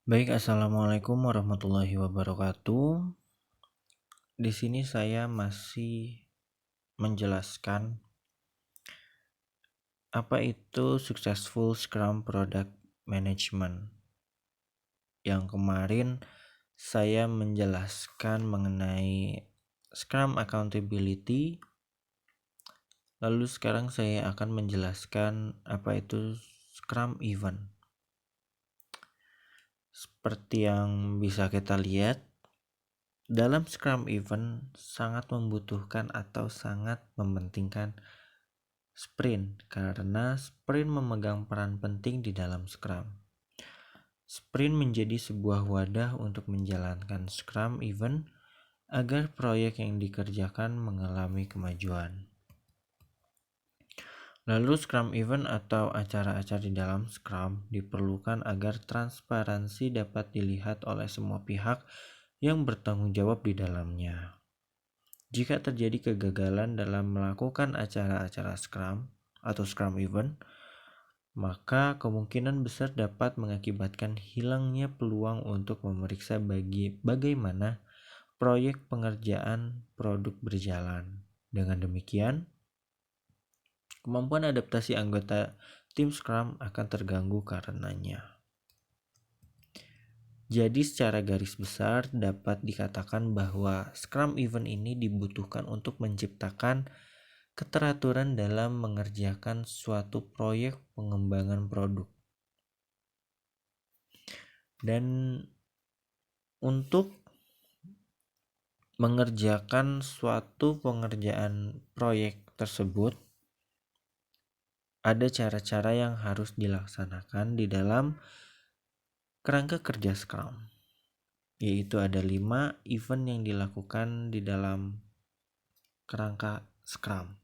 Baik, assalamualaikum warahmatullahi wabarakatuh. Di sini saya masih menjelaskan apa itu Successful Scrum Product Management. Yang kemarin saya menjelaskan mengenai Scrum Accountability. Lalu sekarang saya akan menjelaskan apa itu Scrum Event. Seperti yang bisa kita lihat, dalam Scrum Event sangat membutuhkan atau sangat mementingkan sprint karena sprint memegang peran penting di dalam Scrum. Sprint menjadi sebuah wadah untuk menjalankan Scrum Event agar proyek yang dikerjakan mengalami kemajuan. Lalu Scrum Event atau acara-acara di dalam Scrum diperlukan agar transparansi dapat dilihat oleh semua pihak yang bertanggung jawab di dalamnya. Jika terjadi kegagalan dalam melakukan acara-acara Scrum atau Scrum Event, maka kemungkinan besar dapat mengakibatkan hilangnya peluang untuk memeriksa bagaimana proyek pengerjaan produk berjalan. Dengan demikian, kemampuan adaptasi anggota tim Scrum akan terganggu karenanya. Jadi secara garis besar dapat dikatakan bahwa Scrum Event ini dibutuhkan untuk menciptakan keteraturan dalam mengerjakan suatu proyek pengembangan produk. Dan untuk mengerjakan suatu pengerjaan proyek tersebut, ada cara-cara yang harus dilaksanakan di dalam kerangka kerja Scrum, yaitu ada 5 event yang dilakukan di dalam kerangka Scrum.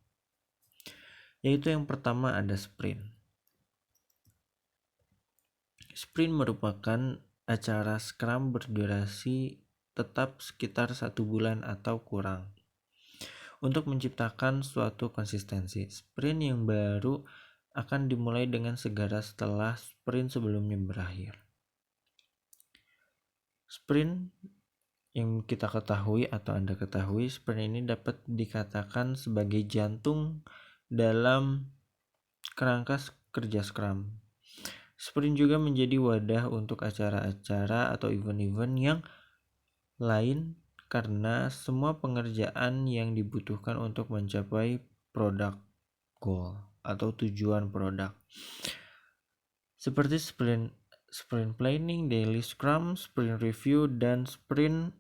Yaitu yang pertama ada sprint. Sprint merupakan acara Scrum berdurasi tetap sekitar 1 bulan atau kurang untuk menciptakan suatu konsistensi. Sprint yang baru akan dimulai dengan segera setelah sprint sebelumnya berakhir. Sprint yang kita ketahui atau Anda ketahui, sprint ini dapat dikatakan sebagai jantung dalam kerangka kerja Scrum. Sprint juga menjadi wadah untuk acara-acara atau event-event yang lain karena semua pengerjaan yang dibutuhkan untuk mencapai product goal atau tujuan produk. Seperti sprint planning, daily scrum, sprint review, dan sprint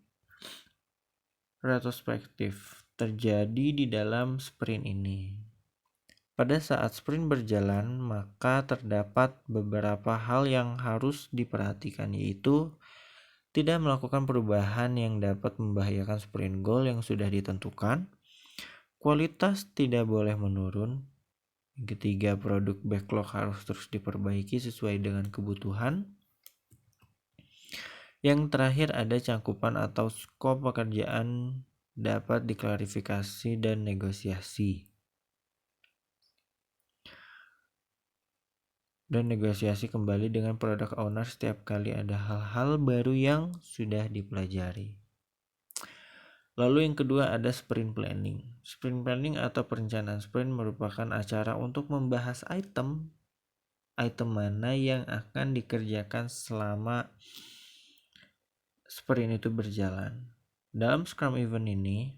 retrospektif terjadi di dalam sprint ini. Pada saat sprint berjalan, maka terdapat beberapa hal yang harus diperhatikan, yaitu tidak melakukan perubahan yang dapat membahayakan sprint goal yang sudah ditentukan. Kualitas tidak boleh menurun. Yang ketiga, produk backlog harus terus diperbaiki sesuai dengan kebutuhan. Yang terakhir ada cangkupan atau skop pekerjaan dapat diklarifikasi dan negosiasi. Dan negosiasi kembali dengan product owner setiap kali ada hal-hal baru yang sudah dipelajari. Lalu yang kedua ada sprint planning. Sprint planning atau perencanaan sprint merupakan acara untuk membahas item mana yang akan dikerjakan selama sprint itu berjalan. Dalam Scrum Event ini,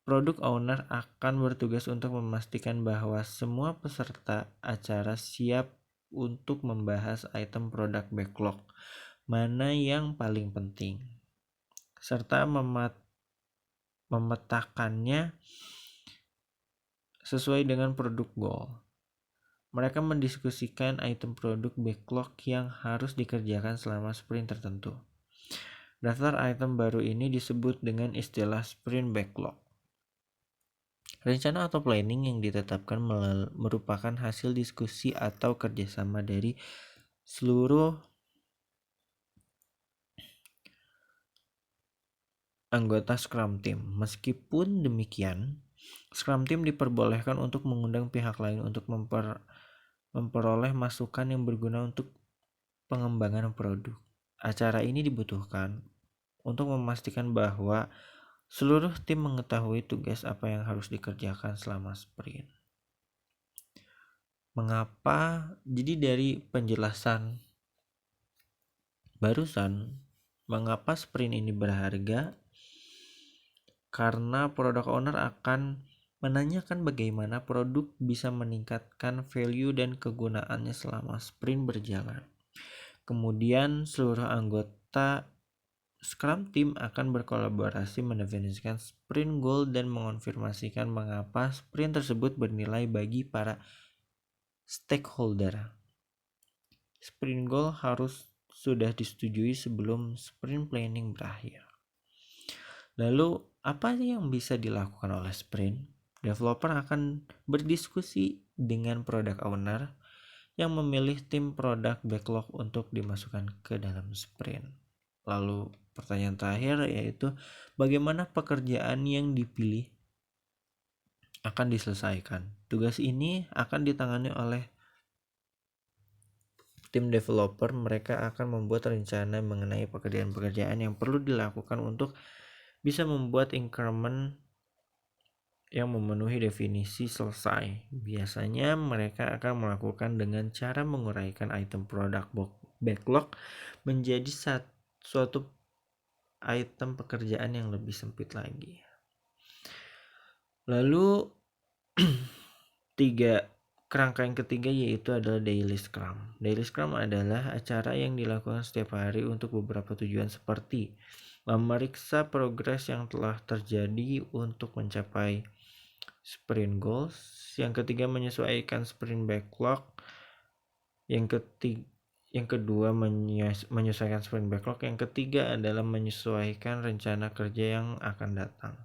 product owner akan bertugas untuk memastikan bahwa semua peserta acara siap untuk membahas item produk backlog mana yang paling penting, serta memetakannya sesuai dengan produk goal. Mereka mendiskusikan item produk backlog yang harus dikerjakan selama sprint tertentu. Daftar item baru ini disebut dengan istilah sprint backlog. Rencana atau planning yang ditetapkan merupakan hasil diskusi atau kerjasama dari seluruh anggota Scrum Team. Meskipun demikian, Scrum Team diperbolehkan untuk mengundang pihak lain untuk memperoleh masukan yang berguna untuk pengembangan produk. acara ini dibutuhkan untuk memastikan bahwa seluruh tim mengetahui tugas apa yang harus dikerjakan selama sprint. Mengapa? Jadi dari penjelasan barusan, mengapa sprint ini berharga? Karena product owner akan menanyakan bagaimana produk bisa meningkatkan value dan kegunaannya selama sprint berjalan. Kemudian seluruh anggota Scrum Team akan berkolaborasi mendefinisikan sprint goal dan mengonfirmasikan mengapa sprint tersebut bernilai bagi para stakeholder. Sprint goal harus sudah disetujui sebelum sprint planning berakhir. Lalu, apa yang bisa dilakukan oleh sprint? Developer akan berdiskusi dengan product owner yang memilih tim product backlog untuk dimasukkan ke dalam sprint. Lalu pertanyaan terakhir yaitu bagaimana pekerjaan yang dipilih akan diselesaikan. Tugas ini akan ditangani oleh tim developer. Mereka akan membuat rencana mengenai pekerjaan-pekerjaan yang perlu dilakukan untuk bisa membuat increment yang memenuhi definisi selesai. Biasanya mereka akan melakukan dengan cara menguraikan item product backlog menjadi suatu item pekerjaan yang lebih sempit lagi. Lalu kerangka yang ketiga yaitu adalah daily scrum. Daily scrum adalah acara yang dilakukan setiap hari untuk beberapa tujuan seperti memeriksa progres yang telah terjadi untuk mencapai sprint goals. Yang ketiga menyesuaikan sprint backlog. Yang kedua menyesuaikan sprint backlog. Yang ketiga adalah menyesuaikan rencana kerja yang akan datang.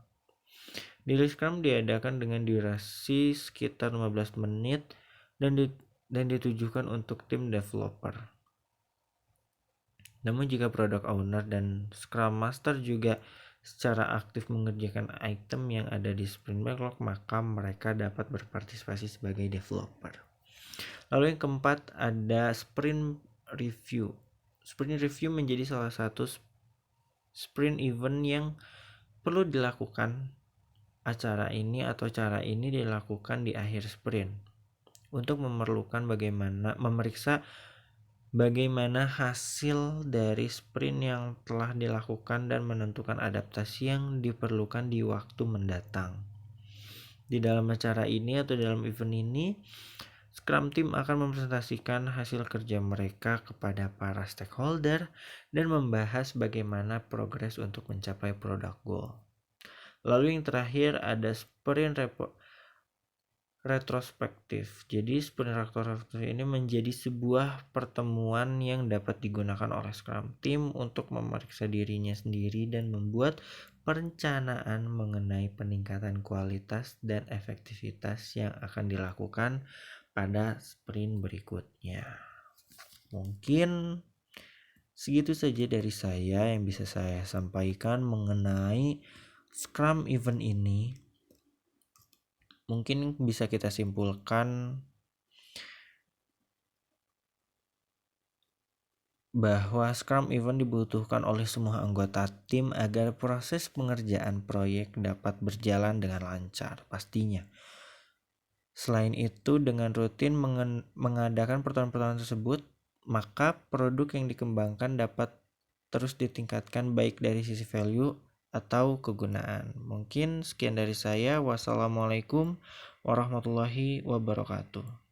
Daily Scrum diadakan dengan durasi sekitar 15 menit dan ditujukan untuk tim developer. Namun jika product owner dan Scrum Master juga secara aktif mengerjakan item yang ada di sprint backlog, maka mereka dapat berpartisipasi sebagai developer. Lalu yang keempat ada sprint review. Sprint review menjadi salah satu sprint event yang perlu dilakukan. Cara ini dilakukan di akhir sprint untuk memeriksa bagaimana hasil dari sprint yang telah dilakukan dan menentukan adaptasi yang diperlukan di waktu mendatang. Di dalam acara ini atau dalam event ini, Scrum Team akan mempresentasikan hasil kerja mereka kepada para stakeholder dan membahas bagaimana progres untuk mencapai product goal. Lalu yang terakhir ada sprint retrospektif. Jadi sprint retrospektif ini menjadi sebuah pertemuan yang dapat digunakan oleh Scrum Team untuk memeriksa dirinya sendiri dan membuat perencanaan mengenai peningkatan kualitas dan efektivitas yang akan dilakukan pada sprint berikutnya. Mungkin segitu saja dari saya yang bisa saya sampaikan mengenai Scrum event ini. Mungkin bisa kita simpulkan bahwa Scrum event dibutuhkan oleh semua anggota tim agar proses pengerjaan proyek dapat berjalan dengan lancar pastinya. Selain itu, dengan rutin mengadakan pertemuan-pertemuan tersebut, maka produk yang dikembangkan dapat terus ditingkatkan baik dari sisi value atau kegunaan. Mungkin sekian dari saya. Wassalamualaikum warahmatullahi wabarakatuh.